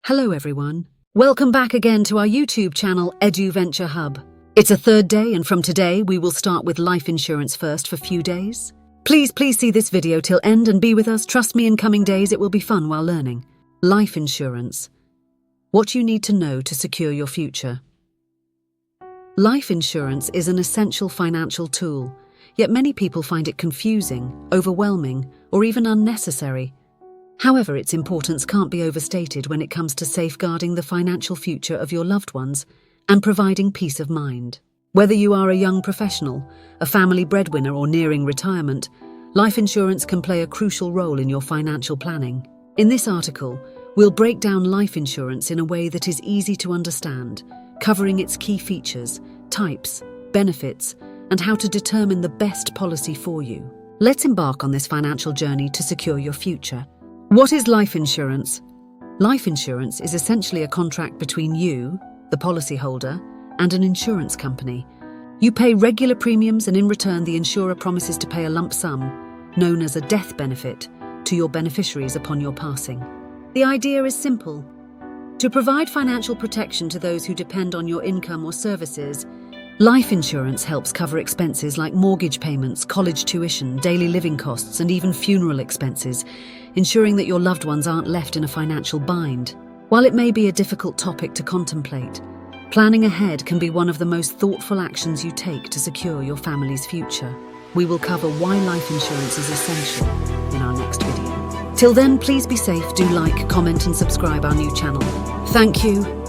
Hello everyone. Welcome back again to our YouTube channel EduVenture Hub. It's a third day and from today we will start with life insurance first for few days. Please see this video till end and be with us. Trust me, in coming days it will be fun while learning. Life insurance. What you need to know to secure your future. Life insurance is an essential financial tool, yet many people find it confusing, overwhelming, or even unnecessary. However, its importance can't be overstated when it comes to safeguarding the financial future of your loved ones and providing peace of mind. Whether you are a young professional, a family breadwinner, or nearing retirement, life insurance can play a crucial role in your financial planning. In this article, we'll break down life insurance in a way that is easy to understand, covering its key features, types, benefits, and how to determine the best policy for you. Let's embark on this financial journey to secure your future. What is life insurance? Life insurance is essentially a contract between you, the policyholder, and an insurance company. You pay regular premiums and in return the insurer promises to pay a lump sum, known as a death benefit, to your beneficiaries upon your passing. The idea is simple: to provide financial protection to those who depend on your income or services. Life insurance helps cover expenses like mortgage payments, college tuition, daily living costs, and even funeral expenses, ensuring that your loved ones aren't left in a financial bind. While it may be a difficult topic to contemplate, planning ahead can be one of the most thoughtful actions you take to secure your family's future. We will cover why life insurance is essential in our next video. Till then, please be safe, do like, comment, and subscribe our new channel. Thank you.